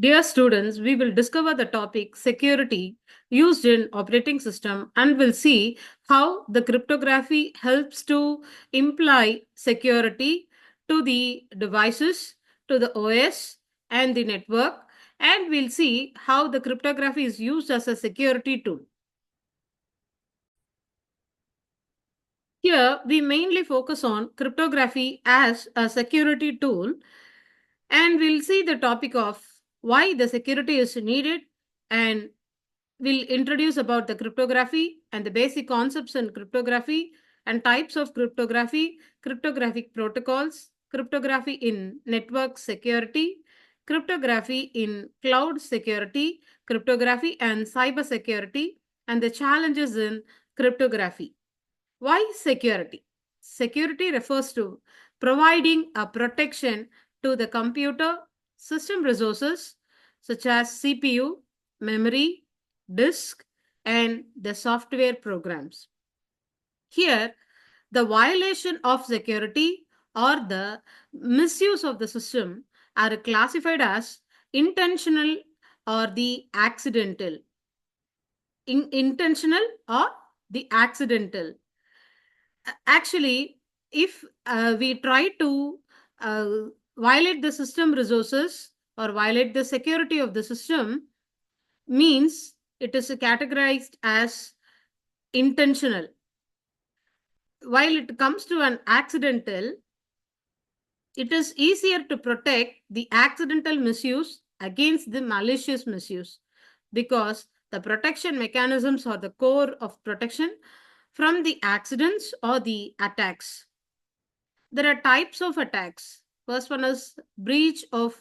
Dear students, we will discover the topic security used in operating system and will see how the cryptography helps to imply security to the devices, to the OS and the network, and we'll see how the cryptography is used as a security tool. Here, we mainly focus on cryptography as a security tool, and we'll see the topic of why the security is needed, and we'll introduce about the cryptography and the basic concepts in cryptography and types of cryptography, cryptographic protocols, cryptography in network security, cryptography in cloud security, cryptography and cyber security, and the challenges in cryptography. Why security? Security refers to providing a protection to the computer system resources such as CPU, memory, disk, and the software programs. Here, the violation of security or the misuse of the system are classified as intentional or the accidental. Intentional or the accidental. Actually, if we try to uh, violate the system resources or violate the security of the system, means it is categorized as intentional. While it comes to an accidental, it is easier to protect the accidental misuse against the malicious misuse, because the protection mechanisms are the core of protection from the accidents or the attacks. There are types of attacks. First one is breach of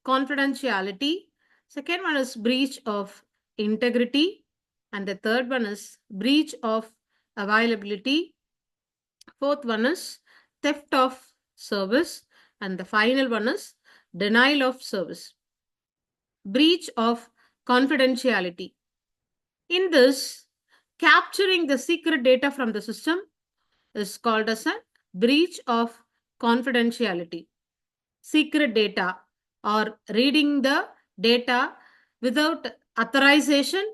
confidentiality. Second one is breach of integrity. And the third one is breach of availability. Fourth one is theft of service. And the final one is denial of service. Breach of confidentiality. In this, capturing the secret data from the system is called as a breach of confidentiality. Secret data or reading the data without authorization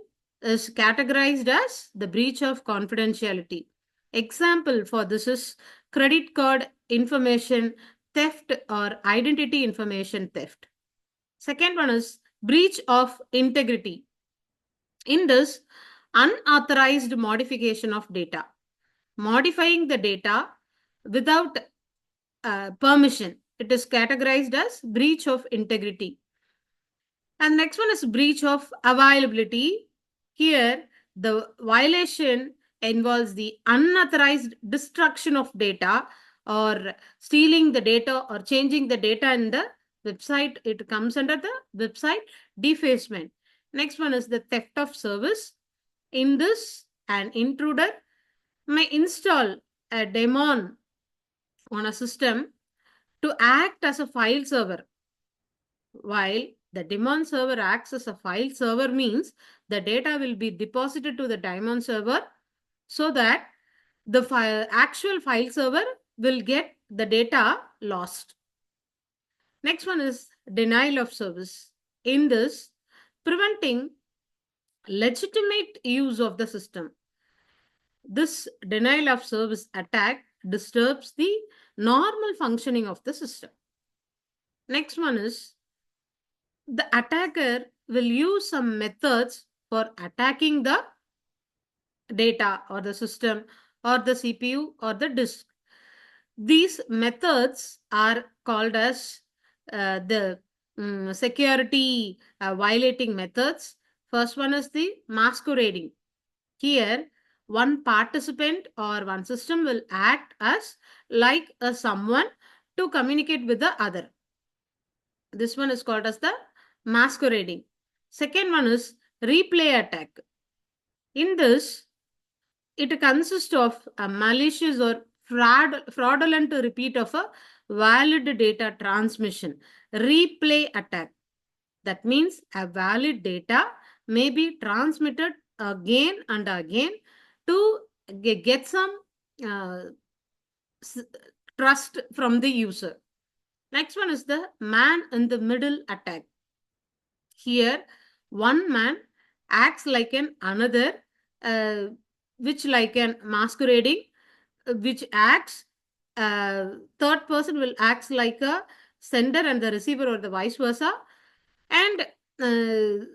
is categorized as the breach of confidentiality. Example for this is credit card information theft or identity information theft. Second one is breach of integrity. In this, unauthorized modification of data, modifying the data without permission. It is categorized as breach of integrity. And next one is breach of availability. Here, the violation involves the unauthorized destruction of data or stealing the data or changing the data in the website. It comes under the website defacement. Next one is the theft of service. In this, an intruder may install a daemon on a system to act as a file server. While the daemon server acts as a file server, means the data will be deposited to the daemon server so that the actual file server will get the data lost. Next one is denial of service. In this, preventing legitimate use of the system. This denial of service attack disturbs the normal functioning of the system. Next one is the attacker will use some methods for attacking the data or the system or the CPU or the disk. These methods are called as the security violating methods. First one is the masquerading. Here, one participant or one system will act as like a someone to communicate with the other. This one is called as the masquerading. Second one is replay attack. In this, it consists of a malicious or fraudulent repeat of a valid data transmission. Replay attack. That means a valid data may be transmitted again and again to get some uh, trust from the user. Next one is the man in the middle attack. Here, one man acts like an another, uh, which like an masquerading, which acts, third person will act like a sender and the receiver or the vice versa, and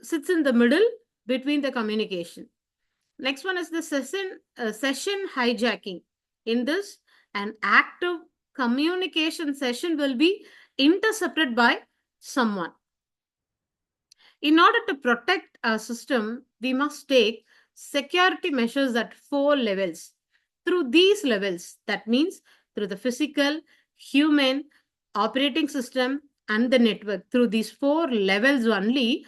sits in the middle between the communication. Next one is the session hijacking. In this, an active communication session will be intercepted by someone. In order to protect our system, we must take security measures at 4 levels. Through these levels, that means through the physical, human, operating system, and the network, through these 4 levels only,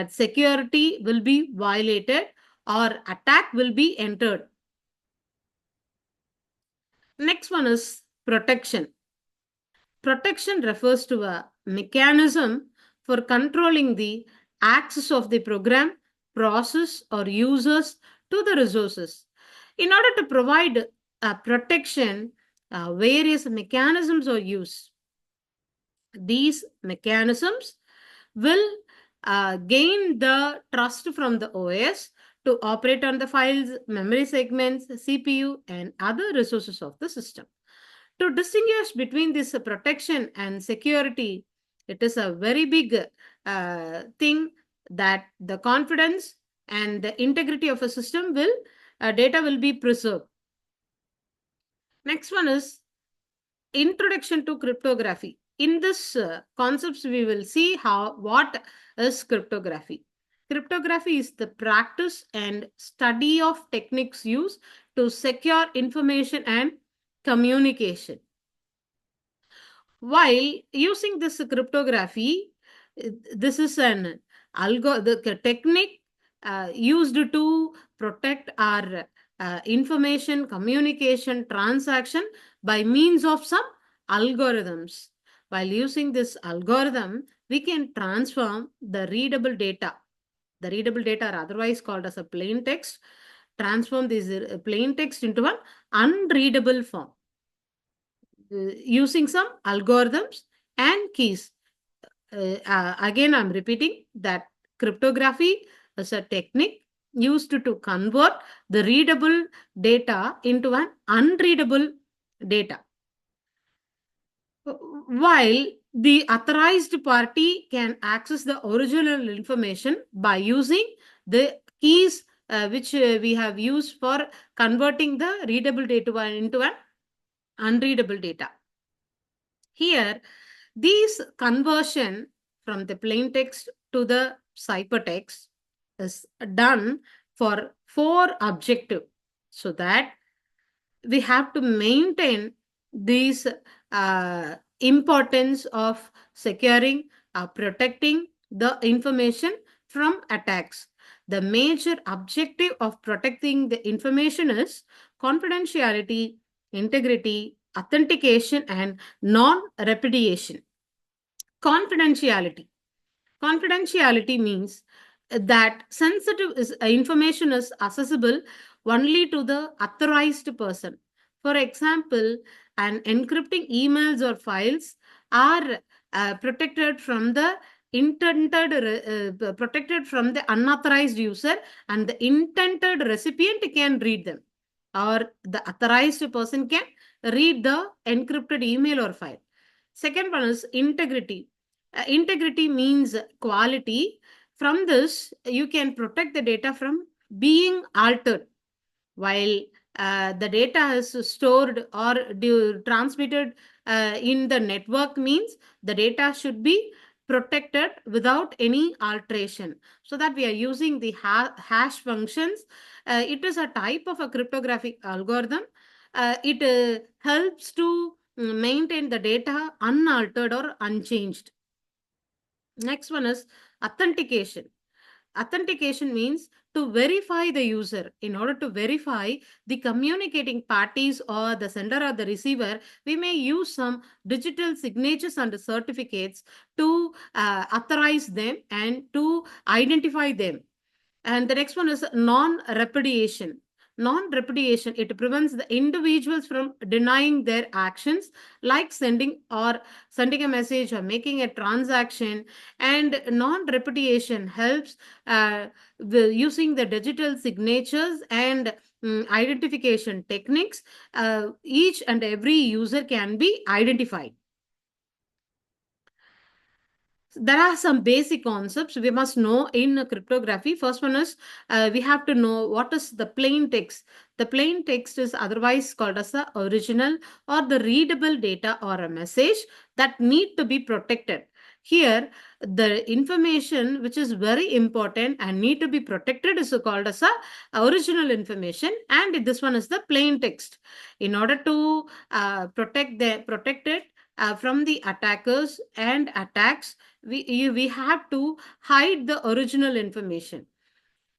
security will be violated or attack will be entered. Next one is protection. Protection refers to a mechanism for controlling the access of the program, process, or users to the resources. In order to provide protection, various mechanisms are used. These mechanisms will gain the trust from the OS to operate on the files, memory segments, CPU, and other resources of the system. To distinguish between this protection and security, it is a very big thing that the confidence and the integrity of a system will data will be preserved. Next one is introduction to cryptography. In this concepts, we will see how what is cryptography. Cryptography is the practice and study of techniques used to secure information and communication. While using this cryptography, this is an the technique used to protect our information, communication, transaction by means of some algorithms. While using this algorithm, we can transform the readable data. The readable data are otherwise called as a plain text. Transform this plain text into an unreadable form using some algorithms and keys. Again, I'm repeating that cryptography is a technique used to convert the readable data into an unreadable data. While the authorized party can access the original information by using the keys which we have used for converting the readable data into an unreadable data. Here, these conversion from the plain text to the ciphertext is done for 4 objectives, so that we have to maintain these importance of securing, protecting the information from attacks. The major objective of protecting the information is confidentiality, integrity, authentication, and non-repudiation. Confidentiality. Confidentiality means that sensitive information is accessible only to the authorized person. For example, an encrypting emails or files are protected from the protected from the unauthorized user, and the intended recipient can read them, or the authorized person can read the encrypted email or file. Second one is integrity. Integrity means quality. From this, you can protect the data from being altered. While the data is stored or transmitted in the network, means the data should be protected without any alteration. So that we are using the hash functions. It is a type of a cryptographic algorithm. It helps to maintain the data unaltered or unchanged. Next one is authentication. Authentication means to verify the user. In order to verify the communicating parties or the sender or the receiver, we may use some digital signatures and certificates to authorize them and to identify them. And the next one is non-repudiation. Non-repudiation, it prevents the individuals from denying their actions, like sending a message or making a transaction. And non-repudiation helps using the digital signatures and identification techniques. Each and every user can be identified. There are some basic concepts we must know in cryptography. First one is we have to know what is the plain text. The plain text is otherwise called as the original or the readable data or a message that need to be protected. Here, the information which is very important and need to be protected is called as a original information, and this one is the plain text. In order to protect it from the attackers and attacks, we have to hide the original information.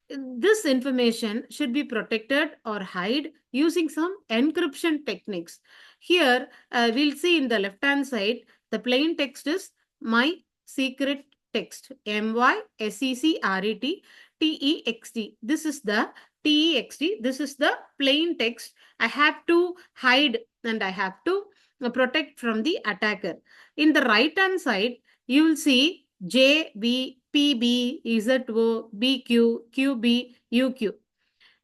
This information should be protected or hide using some encryption techniques. Here, we'll see in the left hand side, the plain text is my secret text, MYSECRET This is the text. This is the plain text. I have to hide and I have to protect from the attacker. In the right hand side, you will see JB, PB, ZO, BQ, QB, UQ.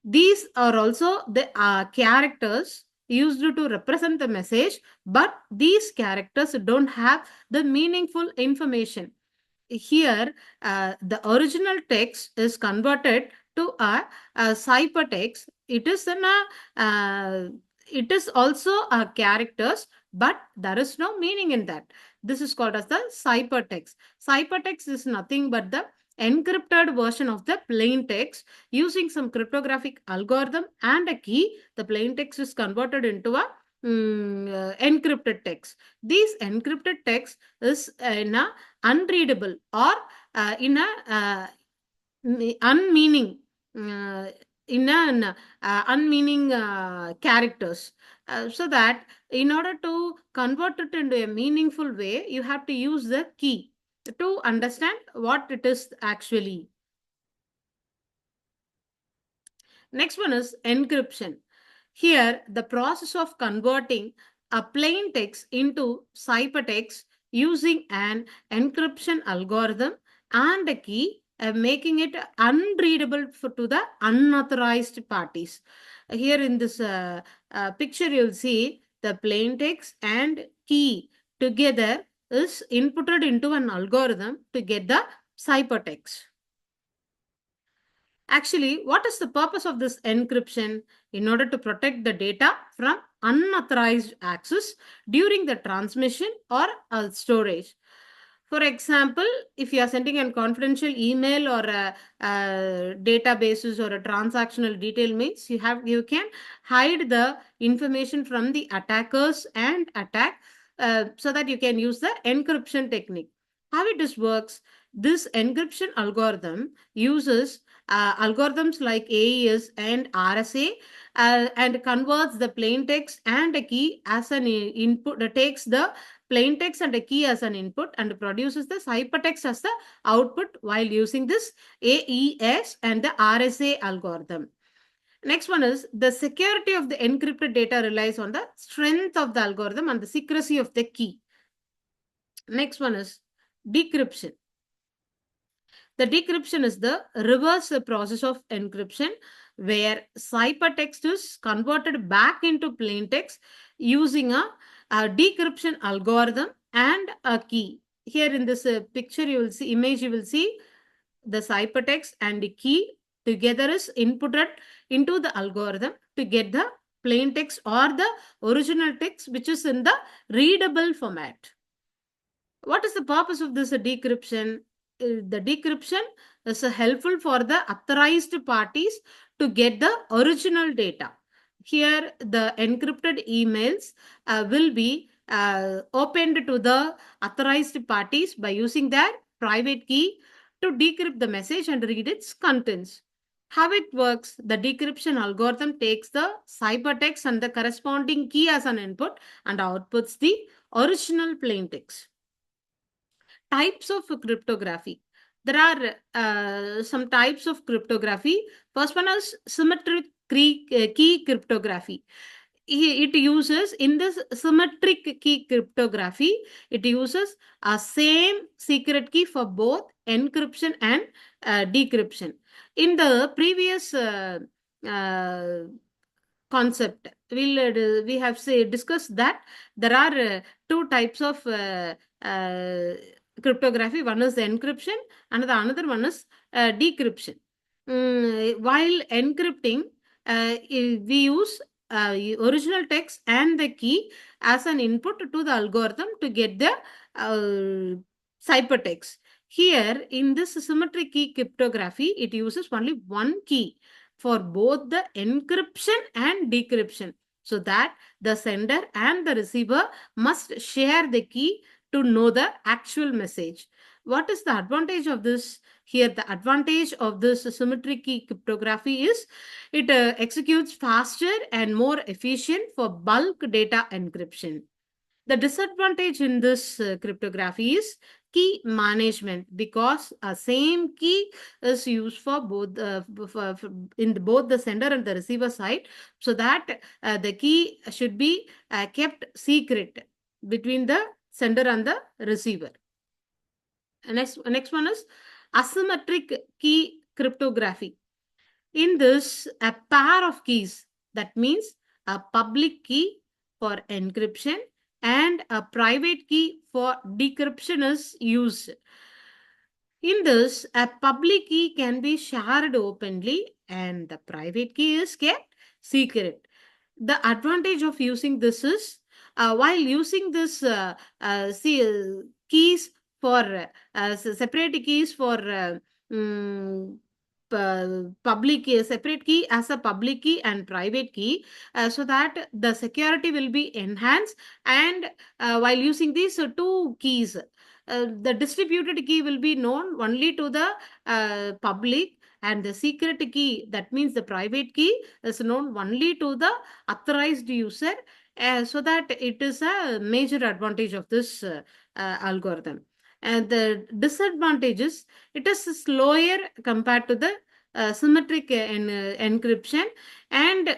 These are also the characters used to represent the message, but these characters don't have the meaningful information. Here, the original text is converted to a ciphertext. It is also a characters, but there is no meaning in that. This is called as the ciphertext. Ciphertext is nothing but the encrypted version of the plain text. Using some cryptographic algorithm and a key, the plain text is converted into a encrypted text. These encrypted text is in a unreadable or in a unmeaning uh, in an unmeaning characters, so that in order to convert it into a meaningful way, you have to use the key to understand what it is actually. Next one is encryption. Here, the process of converting a plain text into ciphertext using an encryption algorithm and a key, making it unreadable to the unauthorized parties. Here in this picture, you'll see the plain text and key together is inputted into an algorithm to get the ciphertext. Actually, what is the purpose of this encryption? In order to protect the data from unauthorized access during the transmission or storage. For example, if you are sending a confidential email or a databases or a transactional detail mails, you can hide the information from the attackers and attack, so that you can use the encryption technique. How it is works? This encryption algorithm uses algorithms like AES and RSA, and converts the plain text and a key as an input, takes the plain text and a key as an input and produces the ciphertext as the output while using this AES and the RSA algorithm. Next one is the security of the encrypted data relies on the strength of the algorithm and the secrecy of the key. Next one is decryption. The decryption is the reverse process of encryption, where ciphertext is converted back into plain text using a decryption algorithm and a key. Here in this picture, you will see image. You will see the ciphertext and the key together is inputted into the algorithm to get the plain text or the original text, which is in the readable format. What is the purpose of this decryption? The decryption is helpful for the authorized parties to get the original data. Here, the encrypted emails will be opened to the authorized parties by using their private key to decrypt the message and read its contents. How it works? The decryption algorithm takes the ciphertext and the corresponding key as an input and outputs the original plain text. Types of cryptography. There are some types of cryptography. First one is symmetric key cryptography. It uses in this symmetric key cryptography, it uses a same secret key for both encryption and decryption. In the previous uh, concept, we have discussed that there are two types of uh, cryptography. One is the encryption, another one is decryption. While encrypting, we use original text and the key as an input to the algorithm to get the ciphertext. Here, in this symmetric key cryptography, it uses only one key for both the encryption and decryption, so that the sender and the receiver must share the key to know the actual message. What is the advantage of this? Here, the advantage of this symmetric key cryptography is it executes faster and more efficient for bulk data encryption. The disadvantage in this cryptography is key management, because a same key is used for both in both the sender and the receiver side, so that the key should be kept secret between the sender and the receiver. Next one is asymmetric key cryptography. In this, a pair of keys, that means a public key for encryption and a private key for decryption is used. In this, a public key can be shared openly and the private key is kept secret. The advantage of using this is, while using this keys for separate keys for mm, public key, separate key as a public key and private key, so that the security will be enhanced. And while using these two keys, the distributed key will be known only to the public, and the secret key, that means the private key, is known only to the authorized user. So that it is a major advantage of this algorithm. And the disadvantages, it is slower compared to the symmetric encryption. And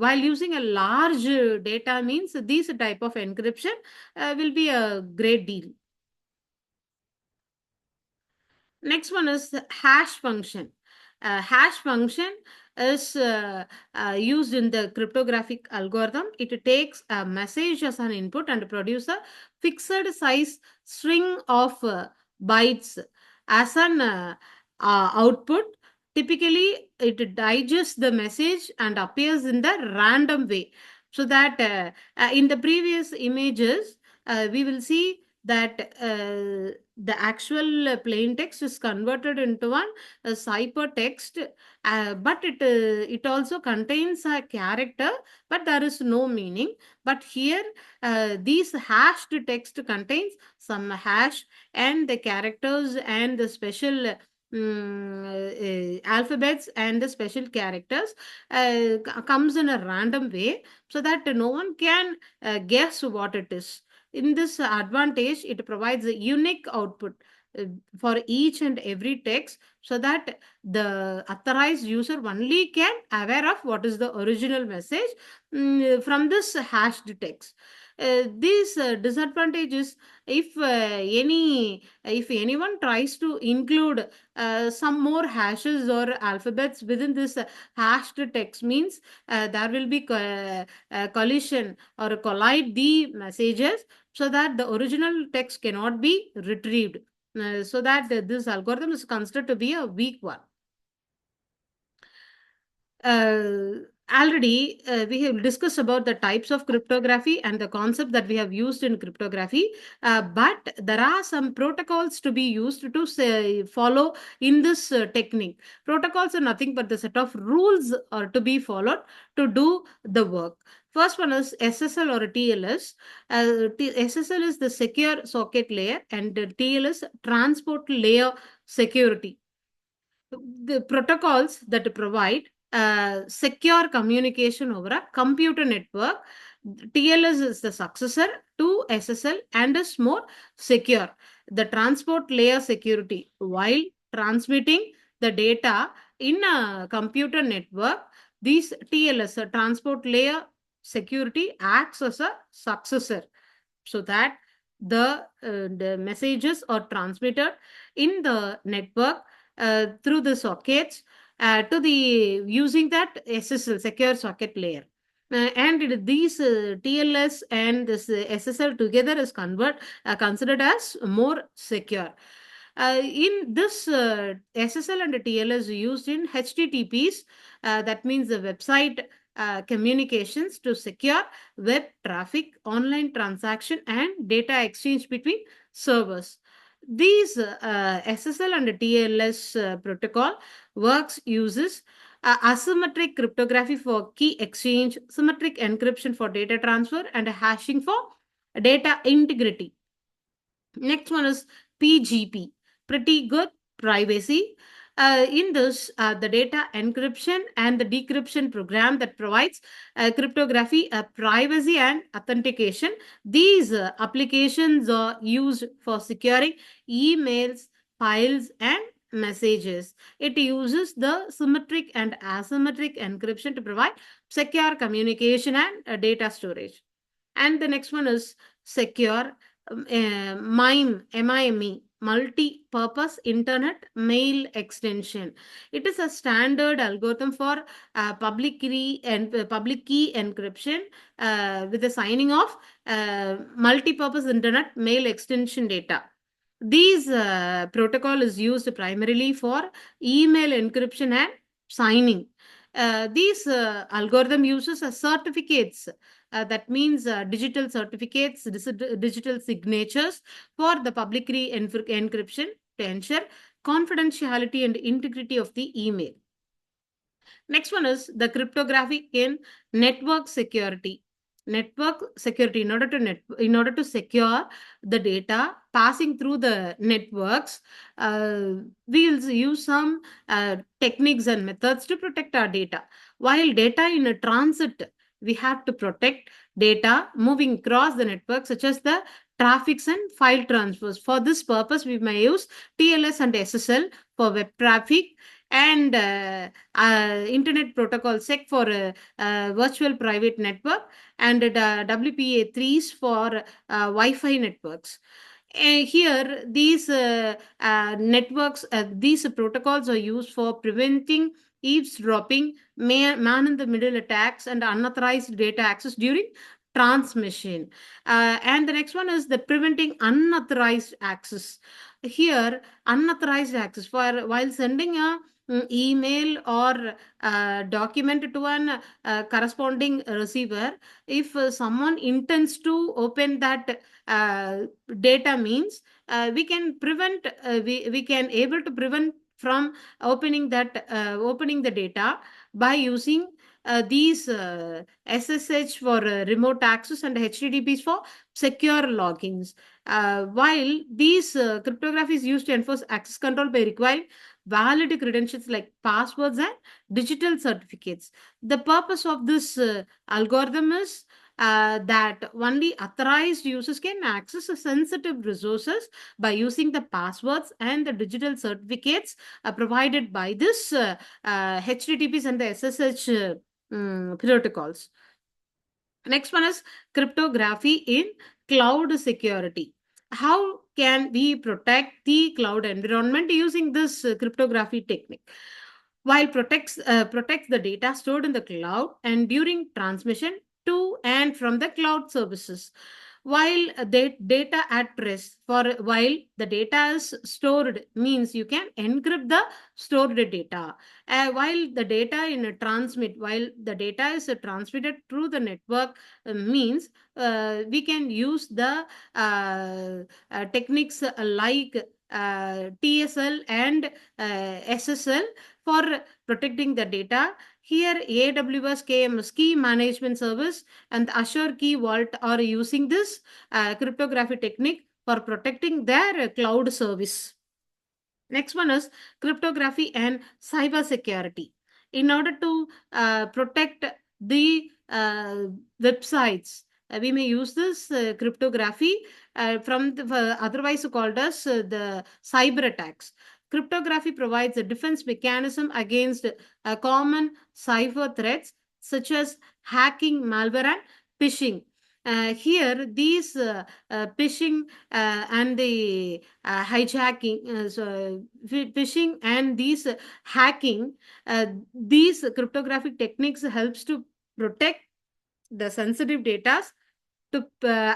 while using a large data, means these type of encryption will be a great deal. Next one is hash function. Hash function is used in the cryptographic algorithm. It takes a message as an input and produce a fixed size string of bytes as an output. Typically, it digests the message and appears in the random way. So that in the previous images, we will see that the actual plain text is converted into one ciphertext, but it also contains a character, but there is no meaning. But here, these hashed text contains some hash and the characters and the special alphabets and the special characters comes in a random way, so that no one can guess what it is. In this advantage, it provides a unique output uh, for each and every text, so that the authorized user only can aware of what is the original message from this hashed text. These disadvantages, if anyone tries to include some more hashes or alphabets within this hashed text, means there will be collision or collide the messages, so that the original text cannot be retrieved. So that this algorithm is considered to be a weak one. uh, Already we have discussed about the types of cryptography and the concept that we have used in cryptography, but there are some protocols to be used to say, follow in this technique. Protocols are nothing but the set of rules are to be followed to do the work. First one is SSL or TLS. SSL is the secure socket layer, and TLS transport layer security. The protocols that provide secure communication over a computer network. TLS is the successor to SSL and is more secure. The transport layer security, while transmitting the data in a computer network, These TLS, transport layer security, acts as a successor, so that the messages are transmitted in the network through the sockets to the using that SSL, secure socket layer. These TLS and this SSL together is considered as more secure. In this SSL and TLS used in HTTPs, that means the website communications to secure web traffic, online transaction, and data exchange between servers. These SSL and TLS protocol uses asymmetric cryptography for key exchange, symmetric encryption for data transfer, and hashing for data integrity. Next one is PGP, pretty good privacy. In this, the data encryption and the decryption program that provides cryptography, privacy, and authentication. These applications are used for securing emails, files, and messages. It uses the symmetric and asymmetric encryption to provide secure communication and data storage. And the next one is secure MIME, multi-purpose internet mail extension. It is a standard algorithm for public key encryption with the signing of multi-purpose internet mail extension data. These protocol is used primarily for email encryption and signing. These algorithm uses certificates, that means digital certificates, digital signatures for the public key encryption to ensure confidentiality and integrity of the email. Next one is the cryptography in network security. Network security, in order to secure the data passing through the networks, we'll use some techniques and methods to protect our data. While data in a transit, we have to protect data moving across the network, such as the traffics and file transfers. For this purpose, we may use TLS and SSL for web traffic, and internet protocol sec for virtual private network, and WPA3s for Wi-Fi networks. Here, these networks, these protocols are used for preventing eavesdropping, man-in-the-middle attacks, and unauthorized data access during transmission. And the next one is the preventing unauthorized access. Here, unauthorized access for while sending a email or document to an corresponding receiver, if someone intends to open that data, means we can prevent we can able to prevent from opening the data by using these SSH for remote access and HTTPs for secure logins. While these cryptography is used to enforce access control by requiring valid credentials like passwords and digital certificates. The purpose of this algorithm is that only authorized users can access sensitive resources by using the passwords and the digital certificates provided by this HTTPs and the SSH protocols. Next one is cryptography in cloud security. How can we protect the cloud environment using this cryptography technique? While protects the data stored in the cloud and during transmission to and from the cloud services. While the data at rest, for while the data is stored, means you can encrypt the stored data. While the data in a transmit, while the data is transmitted through the network, means we can use the techniques like TSL and SSL for protecting the data. Here, AWS KMS, Key Management Service, and Azure Key Vault are using this cryptography technique for protecting their cloud service. Next one is cryptography and cyber security. In order to protect the websites, we may use this cryptography from the otherwise called as the cyber attacks. Cryptography provides a defense mechanism against common cipher threats such as hacking, malware, and phishing. Here, these phishing and the hijacking, phishing and these hacking, these cryptographic techniques helps to protect the sensitive data to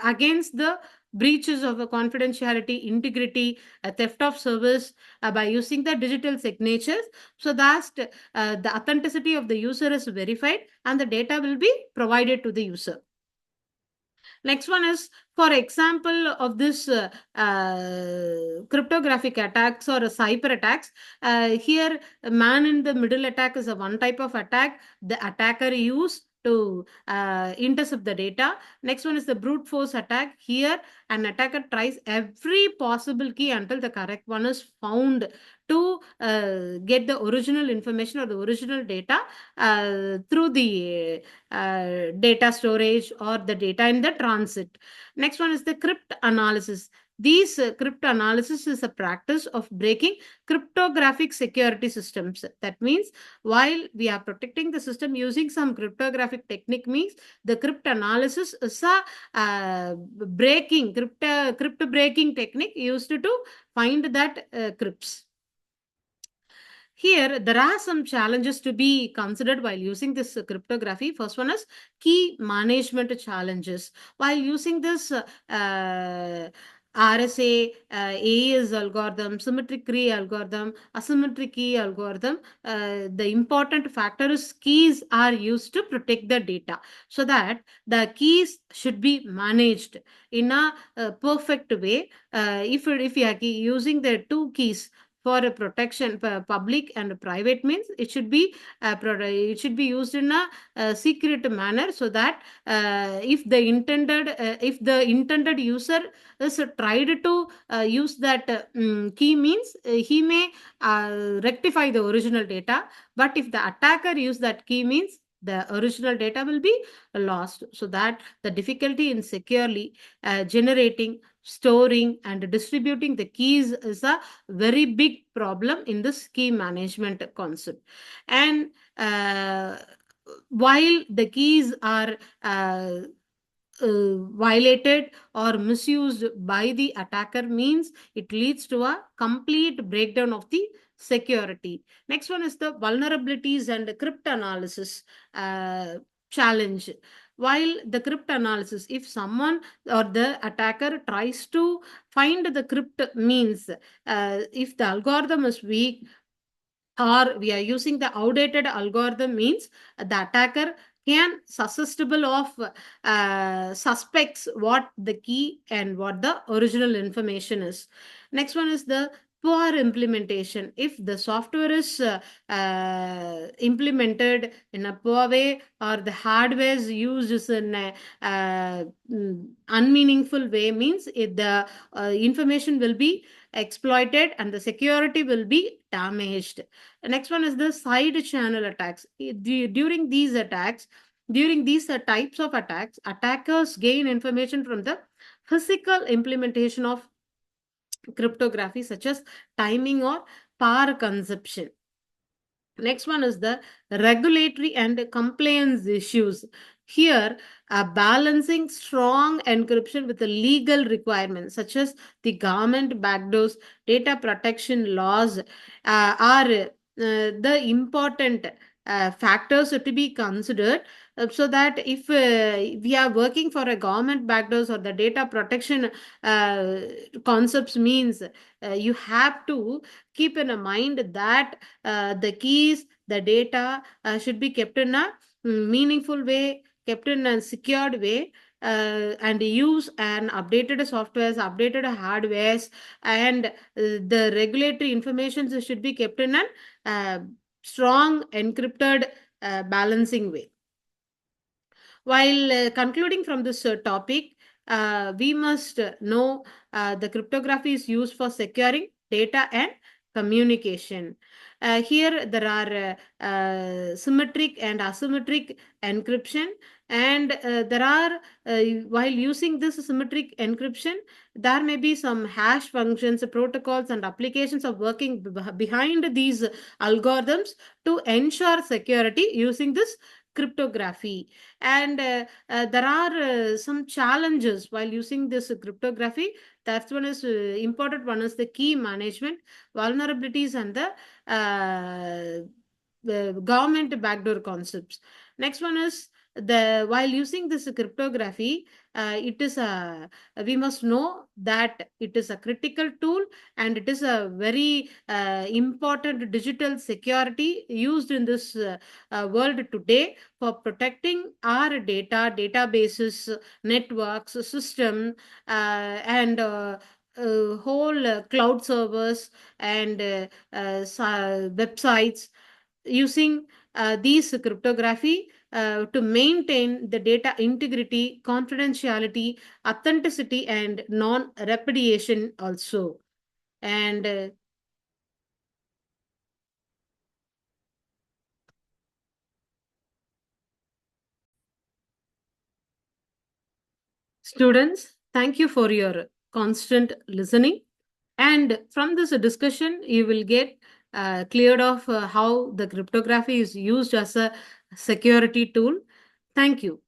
against the breaches of a confidentiality, integrity, theft of service by using the digital signatures, so that the authenticity of the user is verified and the data will be provided to the user. Next one is, for example of this cryptographic attacks or cyber attacks. Here, man in the middle attack is a one type of attack the attacker use to intercept the data. Next one is the brute force attack. Here, an attacker tries every possible key until the correct one is found to get the original information or the original data through the data storage or the data in the transit. Next one is the crypt analysis. These crypt analysis is a practice of breaking cryptographic security systems. That means while we are protecting the system using some cryptographic technique, means the crypt analysis is a crypt breaking technique used to find that crypts. Here, there are some challenges to be considered while using this cryptography. First one is key management challenges. While using this RSA, AES algorithm, symmetric key algorithm, asymmetric key algorithm, the important factor is keys are used to protect the data, so that the keys should be managed in a perfect way. If you are using the two keys for a protection, public and private, means it should be it should be used in a secret manner, so that if the intended user is tried to use that key, means he may rectify the original data, but if the attacker use that key, means the original data will be lost. So that the difficulty in securely generating, storing and distributing the keys is a very big problem in this key management concept. And while the keys are violated or misused by the attacker, means it leads to a complete breakdown of the security. Next one is the vulnerabilities and crypt analysis challenge. While the crypt analysis, if someone or the attacker tries to find the crypt, means if the algorithm is weak or we are using the outdated algorithm, means the attacker can susceptible of suspects what the key and what the original information is. Next one is the poor implementation. If the software is implemented in a poor way, or the hardware is used is in a unmeaningful way, means the information will be exploited and the security will be damaged. The next one is the side channel attacks. During these attacks, during these types of attacks, attackers gain information from the physical implementation of cryptography, such as timing or power consumption. Next one is the regulatory and compliance issues. Here, balancing strong encryption with the legal requirements, such as the government backdoors, data protection laws, are the important factors to be considered. So that if we are working for a government backdoors or the data protection uh, concepts, means you have to keep in mind that the keys, the data should be kept in a meaningful way, kept in a secured way, and use and updated softwares, updated hardwares, and the regulatory information should be kept in a strong encrypted balancing way. While concluding from this topic, we must know the cryptography is used for securing data and communication. Here, there are symmetric and asymmetric encryption. And there are, while using this symmetric encryption, there may be some hash functions, protocols, and applications of working behind these algorithms to ensure security using this cryptography. And there are some challenges while using this cryptography. That's one is important one is the key management, vulnerabilities, and the government backdoor concepts. Next one is the while using this cryptography, it is a we must know that it is a critical tool, and it is a very important digital security used in this world today for protecting our data, databases, networks, system, and whole cloud servers, and websites, using these cryptography to maintain the data integrity, confidentiality, authenticity, and non-repudiation also. And students, thank you for your constant listening. And from this discussion, you will get cleared off how the cryptography is used as a security tool. Thank you.